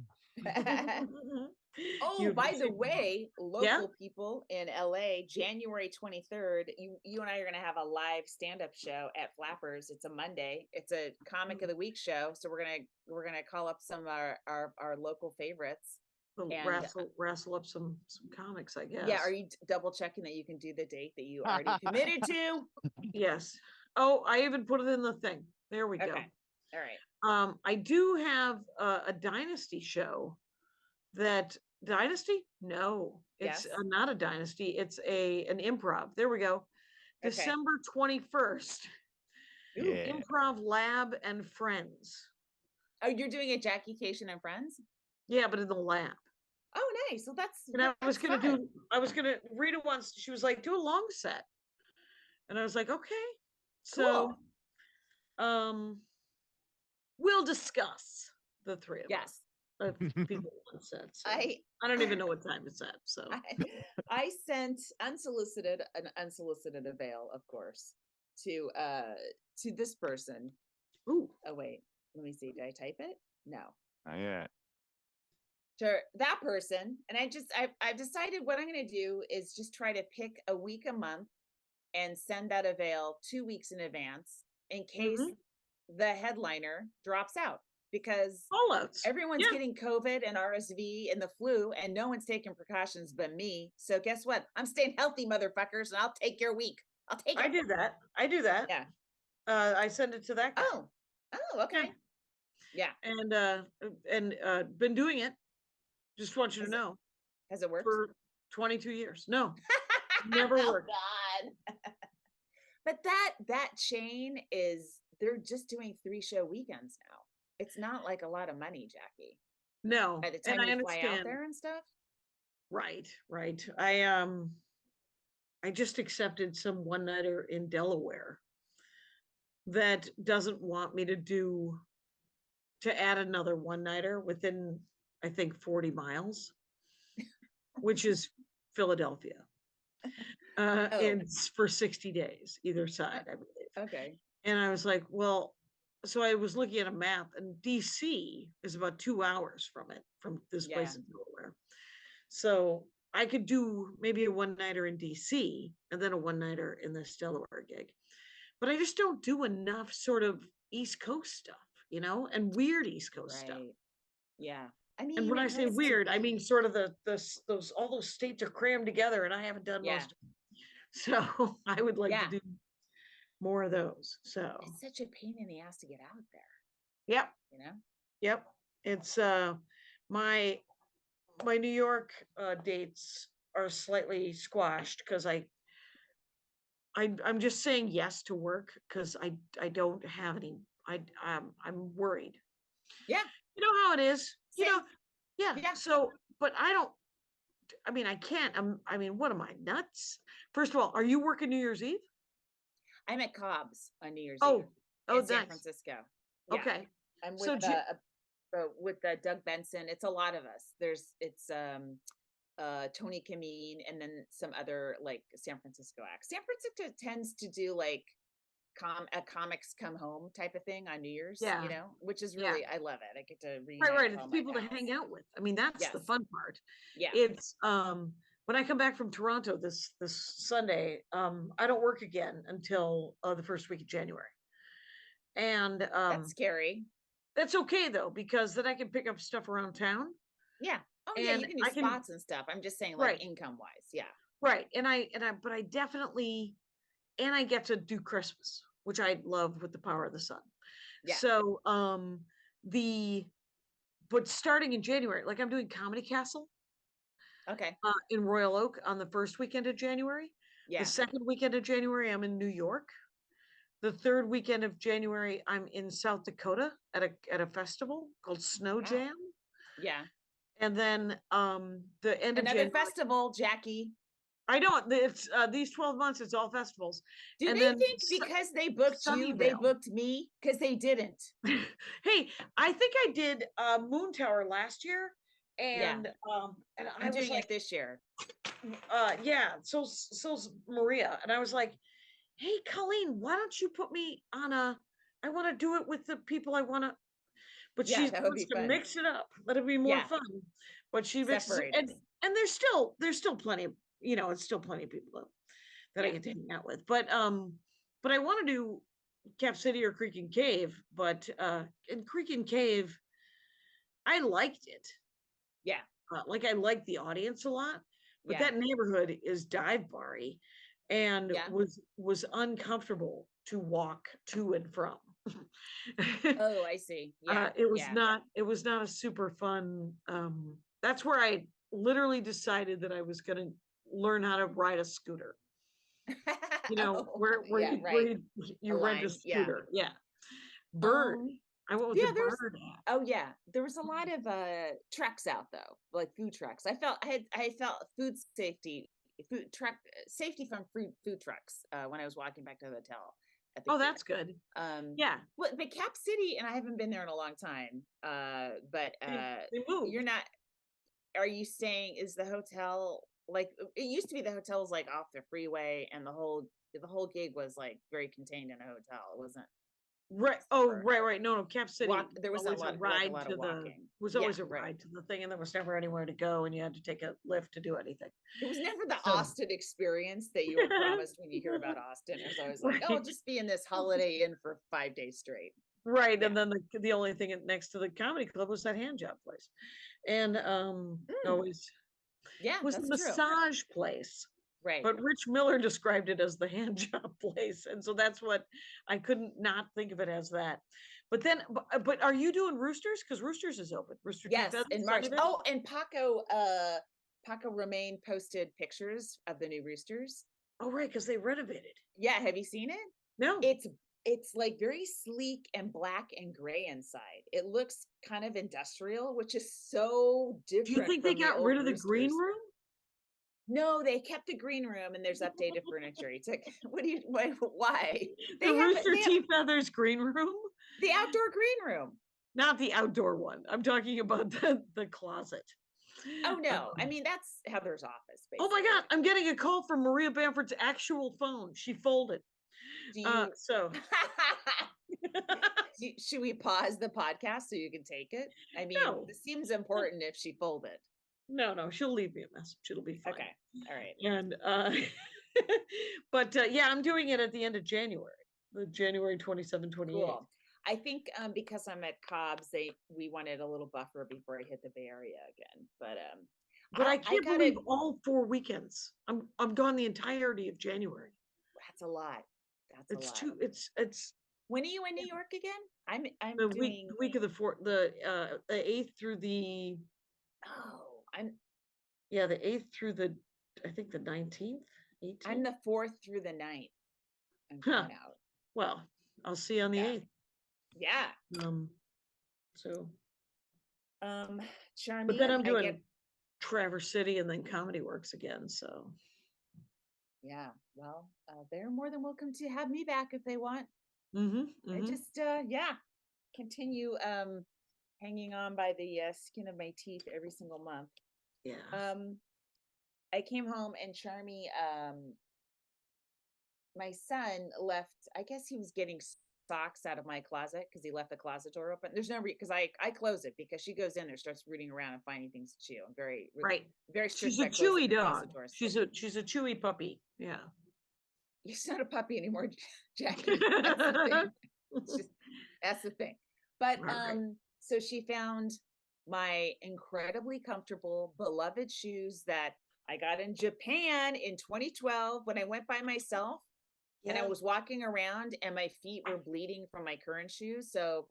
Oh, by the way, local people in LA, January 23rd, you and I are going to have a live stand-up show at Flappers. It's a Monday. It's a comic of the week show, so we're gonna call up some of our local favorites and wrestle up some comics, I guess. Yeah, are you double checking that you can do the date that you already committed to? Yes. Oh, I even put it in the thing. There we go. All right. I do have a Dynasty show. Dynasty? No, it's not a Dynasty. It's an improv. There we go. Okay. December 21st. Yeah. Improv Lab and Friends. Oh, you're doing a Jackie Cation and Friends? Yeah, but in the lab. Oh, nice. So that's. And I was gonna read it once. She was like, do a long set, and I was like, okay. Cool. So, we'll discuss the three of us. People want set. So I don't even know what time it's at. So I sent an unsolicited avail, of course, to this person, Ooh. Oh wait, let me see. Did I type it? No. Not yet. Sure, that person. And I've decided what I'm going to do is just try to pick a week a month and send that avail 2 weeks in advance in case the headliner drops out, because Fallouts. everyone's Yeah. getting COVID and RSV and the flu, and no one's taking precautions but me. So guess what? I'm staying healthy, motherfuckers, and I'll take your week. I'll take it. I do that. I do that. Yeah. I send it to that guy. Oh, okay. Yeah. And been doing it. Just want you to know. Has it worked? For 22 years. No, never worked. Oh, God. But that chain they're just doing 3-show weekends now. It's not like a lot of money, Jackie. No, By the time and I you fly out understand. there and stuff. Right. I just accepted some one-nighter in Delaware that doesn't want me to add another one-nighter within, I think, 40 miles, which is Philadelphia. It's for 60 days, either side, I believe. Okay. And I was like, well, so I was looking at a map, and DC is about 2 hours from this place in Delaware. So I could do maybe a one-nighter in DC and then a one-nighter in this Delaware gig. But I just don't do enough sort of East Coast stuff, and weird East Coast stuff. Yeah. I mean, And when it I say has to weird, I be- mean sort of all those states are crammed together, and I haven't done most of them. So I would like to do more of those. So it's such a pain in the ass to get out there. Yep. Yep. It's my New York dates are slightly squashed because I'm just saying yes to work because I don't have any. I'm worried. Yeah. You know how it is. Same. Yeah. So, but I don't. I mean, I can't. I mean, what am I, nuts? First of all, are you working New Year's Eve? I'm at Cobb's on New Year's Eve. in San Francisco. Yeah. Okay. I'm So with Doug Benson. It's a lot of us. It's Tony Kameen and then some other like San Francisco acts. San Francisco tends to do like a comics come home type of thing on New Year's, which is really, I love it. I get to reunite right. with all It's my people to pals. hang out with. I mean, that's the fun part. Yeah. It's when I come back from Toronto this Sunday, I don't work again until the first week of January. And that's scary. That's okay though, because then I can pick up stuff around town. Yeah. Oh yeah, you can do spots and stuff. I'm just saying like income wise. Yeah. Right. But I definitely, and I get to do Christmas, which I love with the power of the sun. Yeah. So but starting in January, like I'm doing Comedy Castle. Okay. In Royal Oak on the first weekend of January. Yeah. The second weekend of January, I'm in New York. The third weekend of January, I'm in South Dakota at a festival called Snow Jam. Yeah. And then the end of January. Another festival, Jackie. I don't. It's these 12 months. It's all festivals. Do they think because they booked you, they booked me? Because they didn't. Hey, I think I did Moon Tower last year. And I'm doing it this year. So's Maria, and I was like, "Hey, Colleen, why don't you put me on I want to do it with the people I want to." But she wants to mix it up. Let it be more fun. But she mixes it, and there's still plenty of it's still plenty of people that I get to hang out with. But I want to do Cap City or Creek and Cave. But in Creek and Cave, I liked it. Yeah. Like I like the audience a lot, but that neighborhood is dive bar-y and was uncomfortable to walk to and from. Oh, I see. Yeah. It was not a super fun. That's where I literally decided that I was going to learn how to ride a scooter. Where you rent a scooter. Yeah. Bird. I went with the bird. Oh yeah, there was a lot of trucks out though, like food trucks. I felt food safety from food trucks when I was walking back to the hotel. That's good. Yeah. Well, but Cap City, and I haven't been there in a long time. But they moved. You're not. Are you staying? Is the hotel like it used to be? The hotel was like off the freeway, and the whole gig was like very contained in a hotel. It wasn't. Right. Except Oh, for right. No, Cap City there was always a like ride a lot to of the walking. was Yeah, always a right. ride to the thing, and there was never anywhere to go, and you had to take a lift to do anything. It was never the So Austin experience that you were promised when you hear about Austin. It was always like, oh, I'll right, just be in this Holiday Inn for 5 days straight. right, Yeah. and then the only thing next to the comedy club was that hand job place, and always Yeah, was the that's true. massage place. Right. But Rich Miller described it as the hand job place, and so that's what I couldn't not think of it as that. But then, but are you doing Roosters? Because Roosters is open. Rooster Teeth Yes, Feathers, in is March. that Oh, and Paco Romaine posted pictures of the new roosters. oh right, because they renovated. Yeah, have you seen it? No, It's like very sleek and black and gray inside. It looks kind of industrial, which is so do you different think they from the got old rid of the green roosters. room? No, they kept the green room and there's updated furniture. It's like, why? The Rooster Teeth Feathers green room, the outdoor green room. not the outdoor one. I'm talking about the closet. Oh no, I mean that's Heather's office. Basically. Oh my God, I'm getting a call from Maria Bamford's actual phone. She folded. Do you? So Should we pause the podcast so you can take it? I mean, No. this seems important if she folded. no, she'll leave me a message. It'll be fine. Okay, all right. And but yeah, I'm doing it at the end of January, the January 27, 28. Cool. I think because I'm at Cobb's, we wanted a little buffer before I hit the Bay Area again. But I can't believe all 4 weekends. I'm gone the entirety of January. That's a lot. That's It's a lot. too. It's. When are you in New York again? I'm the doing week of the 8th through the. Oh, I'm the 8th through the, I think the 19th, 18th. I'm the 4th through the 9th. I'm Huh. going out. Well, I'll see you on the 8th. Yeah. So. Charmy. But then I'm doing Traverse City and then Comedy Works again. So. Yeah. Well, they're more than welcome to have me back if they want. I just continue hanging on by the skin of my teeth every single month. Yeah. I came home and Charmy, my son left. I guess he was getting socks out of my closet because he left the closet door open. There's no reason because I close it because she goes in there, starts rooting around and finding things to chew. I'm very very strict. She's a chewy dog. She's a chewy puppy. Yeah. He's not a puppy anymore, Jackie. That's the thing. It's just, that's the thing. But so she found my incredibly comfortable, beloved shoes that I got in Japan in 2012 when I went by myself. And I was walking around and my feet were bleeding from my current shoes. So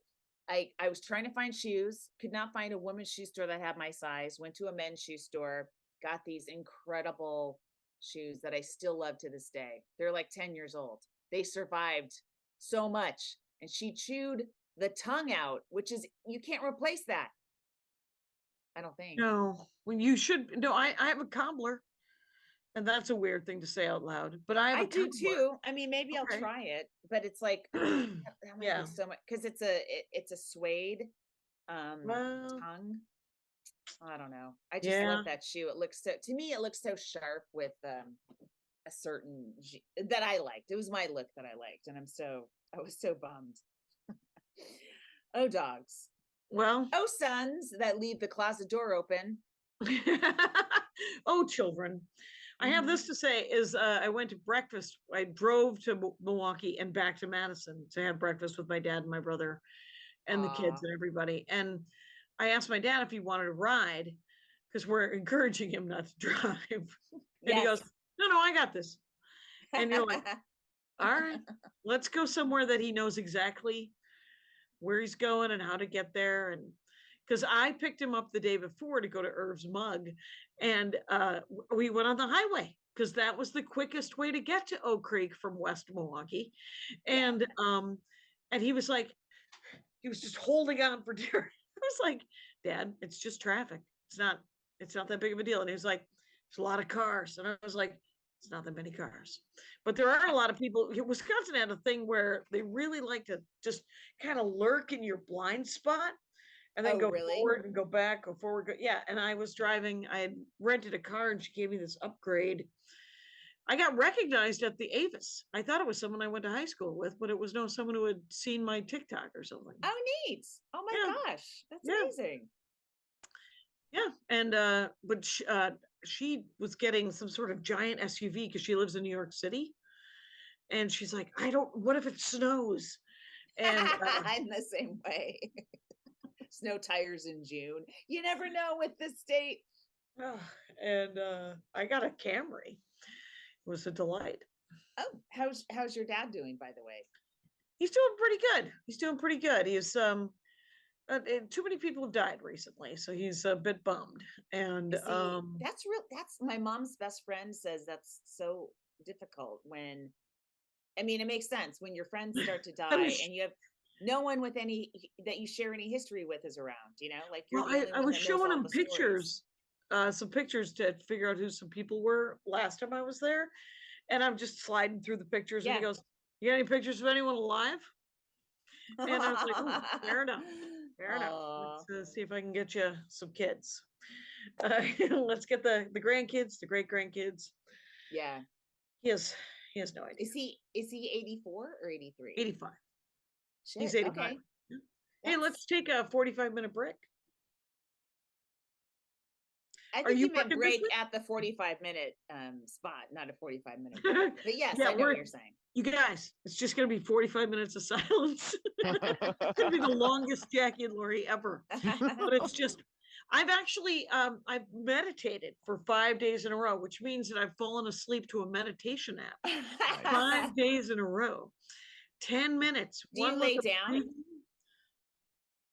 I was trying to find shoes, could not find a women's shoe store that had my size, went to a men's shoe store, got these incredible shoes that I still love to this day. They're like 10 years old. They survived so much. And she chewed the tongue out, which is, you can't replace that. I don't think. No, when you should. No, I have a cobbler. And that's a weird thing to say out loud, but I do too. I mean, maybe I'll try it, but it's like, that might be so much because it's a suede tongue. I don't know. I just love that shoe. It looks to me, it looks so sharp with a certain that I liked. It was my look that I liked, and I was so bummed. Oh, dogs. Well, oh, sons that leave the closet door open. Oh, children. I have this to say is I went to breakfast. I drove to Milwaukee and back to Madison to have breakfast with my dad and my brother and the kids and everybody. And I asked my dad if he wanted to ride because we're encouraging him not to drive. And he goes, no, I got this. And you're like, all right, let's go somewhere that he knows exactly where he's going and how to get there. And because I picked him up the day before to go to Irv's Mug, and we went on the highway because that was the quickest way to get to Oak Creek from West Milwaukee. And he was like, he was just holding on for dear. I was like, Dad, it's just traffic. It's not that big of a deal. And he was like, there's a lot of cars. And I was like, it's not that many cars. But there are a lot of people. Wisconsin had a thing where they really like to just kind of lurk in your blind spot. And then go forward and go back, go forward. Yeah. And I was driving, I had rented a car and she gave me this upgrade. I got recognized at the Avis. I thought it was someone I went to high school with, but it was someone who had seen my TikTok or something. Oh, neat. Oh my Yeah. gosh. That's Yeah. amazing. Yeah. And but she was getting some sort of giant SUV because she lives in New York City. And she's like, what if it snows? And I'm the same way. Snow tires in June. You never know with this state. and I got a Camry. It was a delight. Oh, how's your dad doing, by the way? He's doing pretty good. He's doing pretty good. He's too many people have died recently, so he's a bit bummed. And See, that's my mom's best friend says that's so difficult when, I mean, it makes sense when your friends start to die and you have no one with any that you share any history with is around, like you're the only I one was that knows showing all him the stories. pictures, some pictures to figure out who some people were last time I was there. And I'm just sliding through the pictures and he goes, "You got any pictures of anyone alive?" And I was like, "Oh, fair enough. Fair enough. Let's see if I can get you some kids. Let's get the grandkids, the great grandkids." Yeah. He has no idea. Is he 84 or 83? 85. Shit, He's 85. okay. Yeah. Hey, let's take a 45-minute break. I think you meant break at the 45-minute spot, not a 45-minute break. But yes, I know what you're saying. You guys, it's just going to be 45 minutes of silence. It's going to be the longest Jackie and Laurie ever. But it's just, I've actually, I've meditated for 5 days in a row, which means that I've fallen asleep to a meditation app 5 days in a row. 10 minutes. Do you lay down?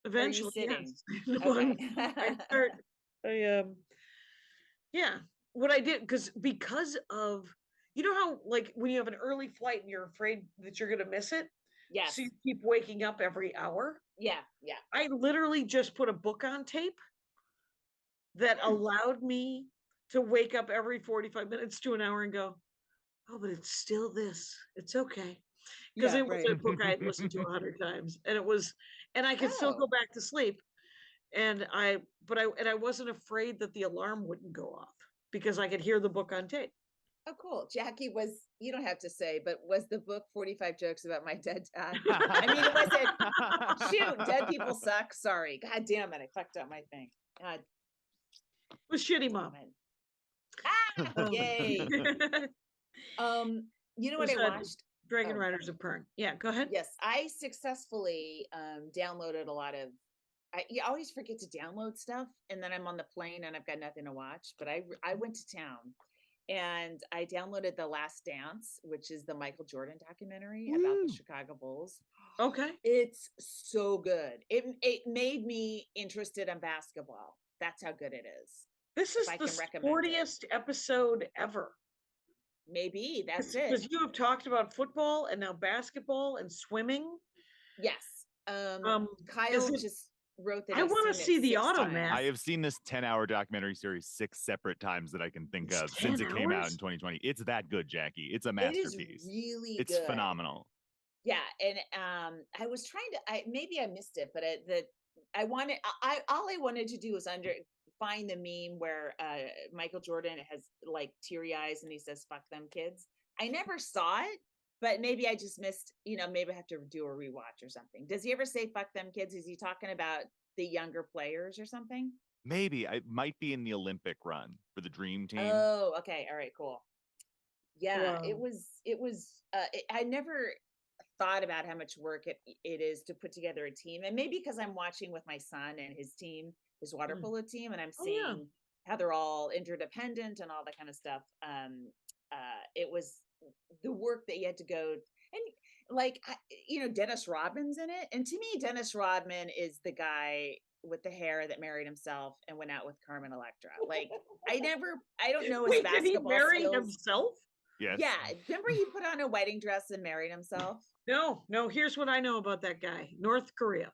Eventually, sitting? Yes. Okay. Yeah, what I did, because of, you know how, like, when you have an early flight and you're afraid that you're going to miss it? Yes. So you keep waking up every hour? Yeah. I literally just put a book on tape that allowed me to wake up every 45 minutes to an hour and go, "Oh, but it's still this. It's okay." Because it was a book I had listened to 100 times, and I could still go back to sleep. And I wasn't afraid that the alarm wouldn't go off because I could hear the book on tape. Oh, cool. Jackie, you don't have to say, but was the book 45 Jokes About My Dead Dad? I mean, it wasn't, shoot, dead people suck. Sorry. God damn it. I fucked up my thing. God. It was Shitty Mom. Yay. You know what I watched? Dragon Riders of Pern. Yeah, go ahead. Yes, I successfully downloaded a lot of, you always forget to download stuff, and then I'm on the plane and I've got nothing to watch, but I went to town and I downloaded The Last Dance, which is the Michael Jordan documentary about the Chicago Bulls. Okay. It's so good. It made me interested in basketball. That's how good it is. This is the sportiest episode ever. Maybe that's it. Because you have talked about football and now basketball and swimming. Yes. Kyle just wrote that. I want to see the Automat. I have seen this 10-hour documentary series 6 separate times that I can think of since it came out in 2020. It's that good, Jackie. It's a masterpiece. It is really good. It's phenomenal. Yeah, and I was trying to. Maybe I missed it, but all I wanted to do was find the meme where Michael Jordan has like teary eyes and he says "fuck them kids." I never saw it, but maybe I just missed. Maybe I have to do a rewatch or something. Does he ever say "fuck them kids"? Is he talking about the younger players or something? Maybe. I might be in the Olympic run for the Dream Team. Oh, okay, all right, cool. Yeah, wow. It was. I never thought about how much work it is to put together a team, and maybe because I'm watching with my son and his team, his water polo team, and I'm seeing how they're all interdependent and all that kind of stuff. It was the work that you had to go, and like, Dennis Rodman's in it, and to me, Dennis Rodman is the guy with the hair that married himself and went out with Carmen Electra. Like, I don't know his basketball did he marry skills. Himself? Yes. Yeah, remember he put on a wedding dress and married himself? No. Here's what I know about that guy: North Korea.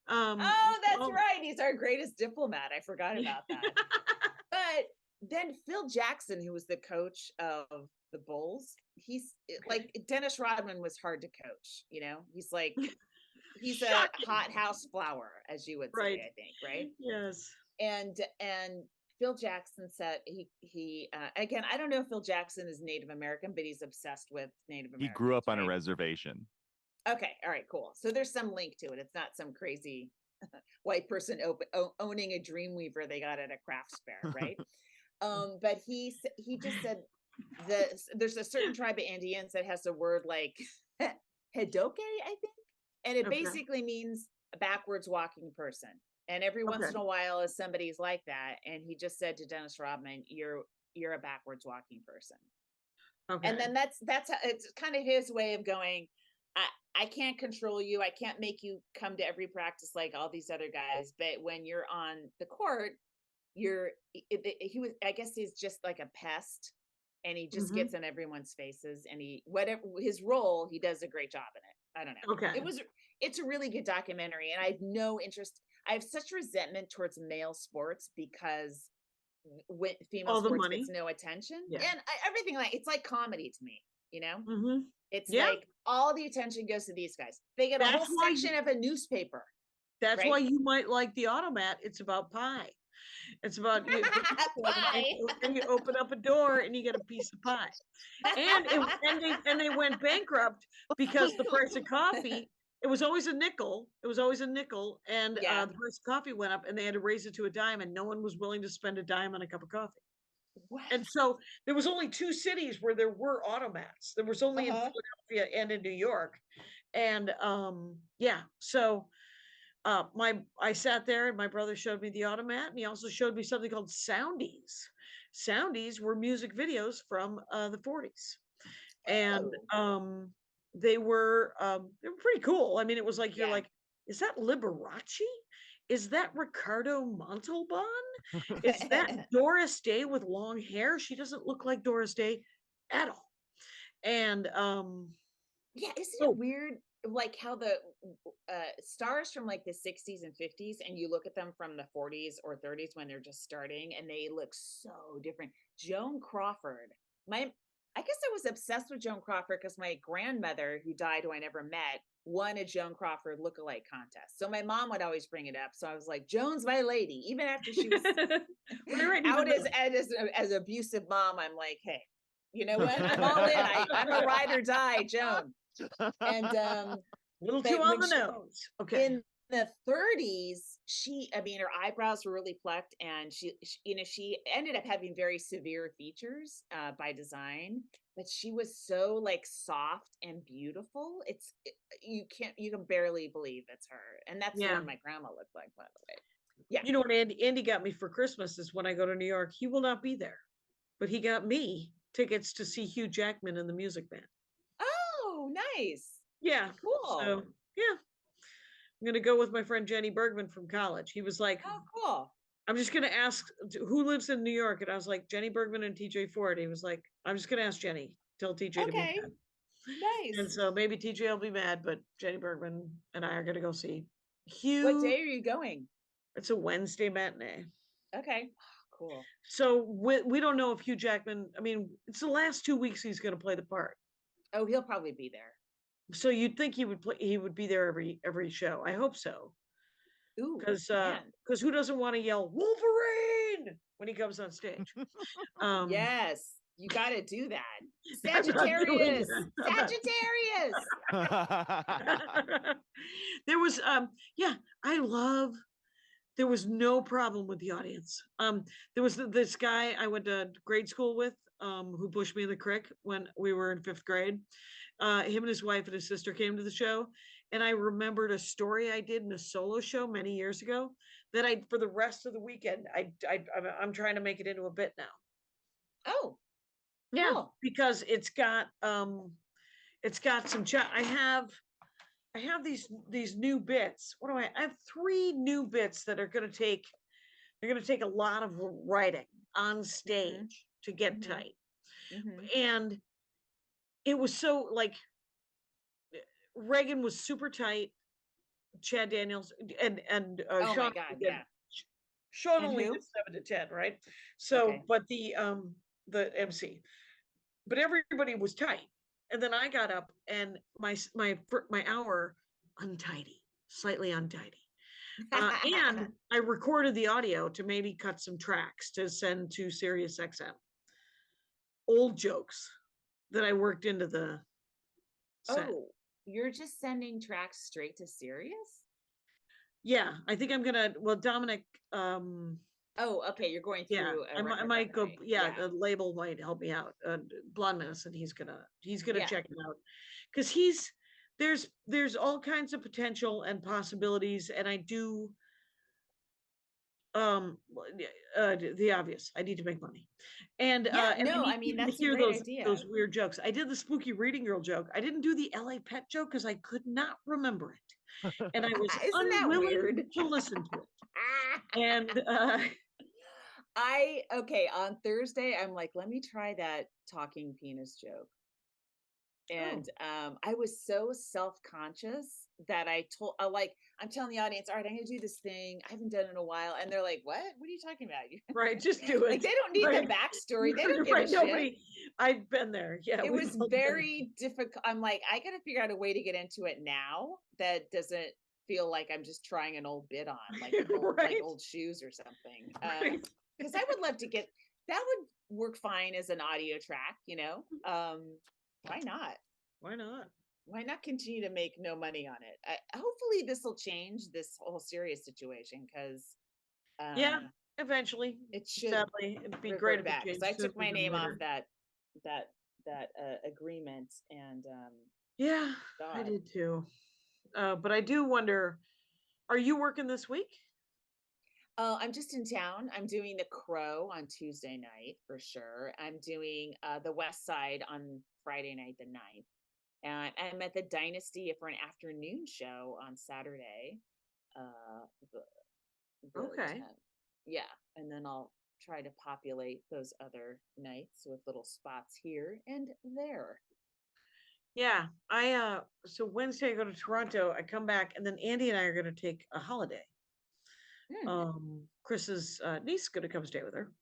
That's right. He's our greatest diplomat. I forgot about that. But then Phil Jackson, who was the coach of the Bulls, he's like, Dennis Rodman was hard to coach. He's like, he's a hot house flower, as you would say, I think, right? Yes. And Phil Jackson said he again, I don't know if Phil Jackson is Native American, but he's obsessed with Native He Americans. grew up on a right? reservation. Okay, all right, cool. So there's some link to it. It's not some crazy white person owning a Dreamweaver they got at a craft fair, right? But he just said there's a certain tribe of Indians that has a word like hedoke, I think, and it Okay. basically means a backwards walking person. And every once in Okay. a while, if somebody's like that, and he just said to Dennis Rodman, "You're a backwards walking person." Okay. And then that's how, it's kind of his way of going, I can't control you. I can't make you come to every practice like all these other guys. But when you're on the court, he was, I guess he's just like a pest, and he just Mhm. gets in everyone's faces, and whatever his role, he does a great job in it. I don't know. Okay. It's a really good documentary, and I have no interest. I have such resentment towards male sports because when female All the sports money. gets no attention, Yeah. and everything, like, it's like comedy to me, you know. Mm-hmm. It's Yeah. like all the attention goes to these guys. They get a whole That's why section of a newspaper. That's right? why you might like the automat. It's about pie. It's about you put the cord in Pie. and you open up a door and you get a piece of pie. And they went bankrupt because the price of coffee, it was always a nickel. It was always a nickel, and Yeah. the price of coffee went up, and they had to raise it to a dime, and no one was willing to spend a dime on a cup of coffee. What? And so there was only 2 cities where there were automats. There was only in Philadelphia and in New York. And yeah, so I sat there and my brother showed me the automat, and he also showed me something called soundies. Soundies were music videos from the 40s. And Oh. they were pretty cool. I mean, it was like you're Yeah. like, is that Liberace? Is that Ricardo Montalban? Is that Doris Day with long hair? She doesn't look like Doris Day at all. And Yeah, isn't oh, it weird, like how the stars from like the 60s and 50s, and you look at them from the 40s or 30s when they're just starting, and they look so different. Joan Crawford, I guess I was obsessed with Joan Crawford because my grandmother, who died, who I never met, won a Joan Crawford lookalike contest. So my mom would always bring it up. So I was like, Joan's my lady. Even after she was out as abusive mom, I'm like, hey, you know what? I'm all in. I'm a ride or die, Joan. And little but too on when the she- nose. Okay. in the 30s, her eyebrows were really plucked, and she ended up having very severe features by design, but she was so like soft and beautiful. You can barely believe it's her, and that's the Yeah. one my grandma looked like, by the way. Yeah. You know what Andy got me for Christmas is when I go to New York, he will not be there, but he got me tickets to see Hugh Jackman and the Music Man. Oh, nice. Yeah. Cool. So yeah, I'm gonna go with my friend Jenny Bergman from college. He was like, Oh, cool. I'm just gonna ask who lives in New York, and I was like, Jenny Bergman and TJ Ford. He was like, I'm just gonna ask Jenny. Tell TJ to be Okay. mad. Nice. And so maybe TJ will be mad, but Jenny Bergman and I are gonna go see Hugh. What day are you going? It's a Wednesday matinee. Okay. Cool. So we don't know if Hugh Jackman. I mean, it's the last 2 weeks he's going to play the part. Oh, he'll probably be there. So you'd think he would be there every show. I hope so. Ooh, Because who doesn't want to yell Wolverine when he comes on stage? Yes, you got to do that. I'm not doing Sagittarius. that. Sagittarius. There was there was no problem with the audience. There was this guy I went to grade school with, who pushed me in the creek when we were in 5th grade. Him and his wife and his sister came to the show, and I remembered a story I did in a solo show many years ago that for the rest of the weekend, I'm trying to make it into a bit now. Oh, yeah, cool. because it's got some I have these new bits. What do I have 3 new bits that are going to take a lot of writing on stage to get tight. And it was so like Raegan was super tight, Chad Daniels and Oh Sean, my God, yeah. Sean And only who? did 7 to 10, right? So Okay. but the MC, but everybody was tight. And then I got up and my hour untidy, slightly untidy. And I recorded the audio to maybe cut some tracks to send to Sirius XM. Old jokes that I worked into the set. Oh, you're just sending tracks straight to Sirius? Yeah, I think I'm gonna. Well, Dominic. Oh, okay. You're going Yeah, through. I might go. Yeah, the label might help me out. Blonde Medicine. He's gonna Yeah. check it out because there's all kinds of potential and possibilities, and I do the obvious. I need to make money, and Yeah, and no, I I need mean, people to that's a hear great idea. those weird jokes. I did the spooky reading girl joke. I didn't do the LA pet joke because I could not remember it, and I was Isn't that unwilling weird? to listen to it. And Okay, on Thursday, I'm like, let me try that talking penis joke. And I was so self-conscious that I told, I'm telling the audience, all right, I'm gonna do this thing. I haven't done it in a while. And they're like, what? What are you talking about? right, just do it. Like, they don't need right. the backstory. They don't give right, a shit. I've been there. Yeah. It we've was all been there. very difficult. I'm like, I gotta figure out a way to get into it now that doesn't feel like I'm just trying an old bit on, like Right. old shoes or something. Right. Because I would love to get that would work fine as an audio track, you know. Why not? Why not? Why not continue to make no money on it? Hopefully this will change this whole serious situation because Yeah, eventually. it should Sadly, it'd be revert great if it back. 'Cause changed I took sooner my than name off later. that agreement, and Yeah, I God. did too. But I do wonder, are you working this week? I'm just in town. I'm doing the Crow on Tuesday night for sure. I'm doing the West Side on Friday night, the 9th. And I'm at the Dynasty for an afternoon show on Saturday. The Okay. 10th. Yeah. And then I'll try to populate those other nights with little spots here and there. Yeah, so Wednesday I go to Toronto, I come back, and then Andy and I are gonna take a holiday. Chris's niece is gonna come stay with her.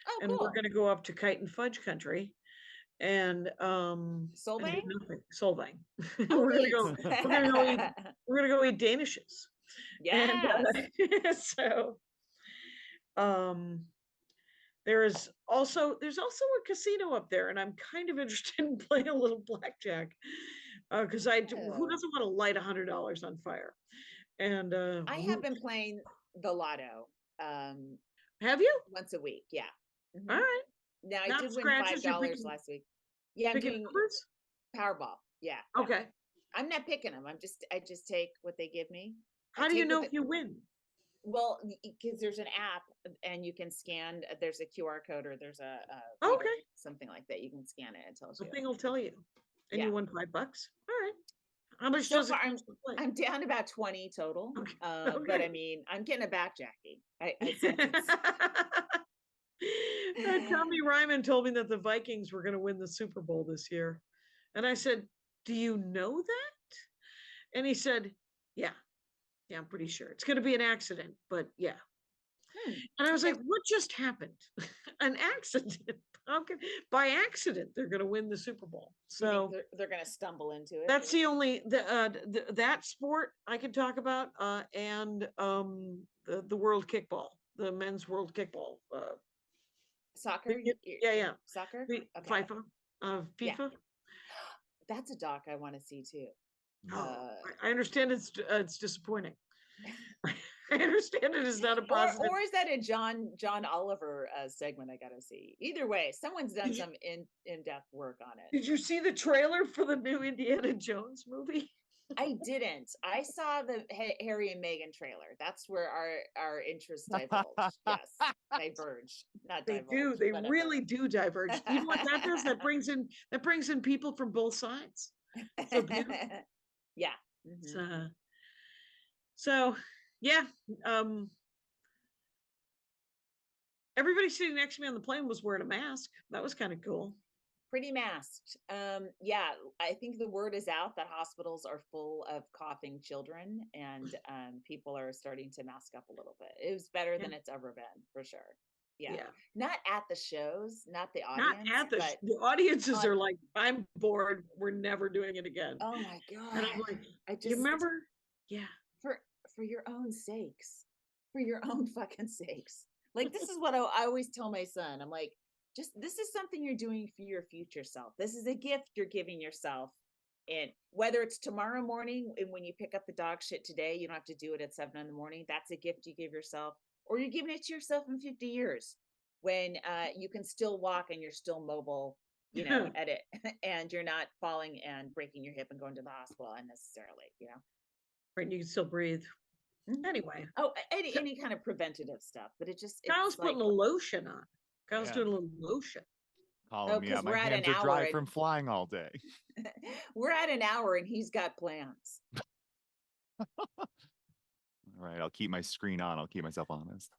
Oh, And we're cool. gonna go up to Kite and Fudge Country and Soul and do Bang? nothing. Solvang. Oh, we're neat. gonna go eat we're gonna go eat Danishes. And so there's also a casino up there, and I'm kind of interested in playing a little blackjack. Because who doesn't want to light $100 on fire? And I have been playing the lotto have you? once a week. Yeah. All right. Now I Not did win scratches, you're $5 picking- last week. Yeah, I'm Picking doing numbers? Powerball. Yeah. Okay. I'm not picking them. I just take what they give me. How do you know if you win? Well, because there's an app and you can scan. There's a QR code or there's a Okay. something like that. You can scan it. It tells The you. thing will tell you. And Yeah. you won $5. All right. How much So does it far, cost to play? I'm down about 20 total. Okay. But Okay. I mean, I'm getting a back, Jackie. I said it's- Tommy Ryman told me that the Vikings were going to win the Super Bowl this year. And I said, do you know that? And he said, yeah, I'm pretty sure. It's going to be an accident, but yeah. And I was like, what just happened? An accident. By accident, they're going to win the Super Bowl. So they're going to stumble into it. that's the only that sport I can talk about, and the world kickball, the men's world kickball. Soccer? Yeah. Soccer? Okay. FIFA. Yeah. That's a doc I want to see too. I understand it's disappointing. I understand it is not a positive. Or is that a John Oliver segment I gotta see? Either way, someone's done some in-depth work on it. Did you see the trailer for the new Indiana Jones movie? I didn't. I saw the Harry and Meghan trailer. That's where our interests diverged. Yes, diverged. Not they divulge, do. They whatever. really do diverge. You know what that does? That brings in people from both sides. So beautiful. Yeah. So yeah. Everybody sitting next to me on the plane was wearing a mask. That was kind of cool. Pretty masked. Yeah, I think the word is out that hospitals are full of coughing children, and people are starting to mask up a little bit. It was better than it's ever been, for sure. Yeah. Not at the shows, not the audience. Not at the audiences are like, I'm bored. We're never doing it again. Oh my God. And I'm like, you remember? Yeah. For for your own sakes, for your own fucking sakes. Like, this is what I always tell my son. I'm like, just this is something you're doing for your future self. This is a gift you're giving yourself. And whether it's tomorrow morning and when you pick up the dog shit today, you don't have to do it at 7 in the morning. That's a gift you give yourself. Or you're giving it to yourself in 50 years when you can still walk and you're still mobile, at it, and you're not falling and breaking your hip and going to the hospital unnecessarily. Right, you can still breathe. Mhm. Anyway, Oh, any kind of preventative stuff, but Kyle's it's like, putting a lotion on. Kyle's Yeah. doing a little lotion. Calling me 'cause out. My we're at hands an are dry hour from and flying all day. we're at an hour and he's got plans. All right, I'll keep my screen on. I'll keep myself honest.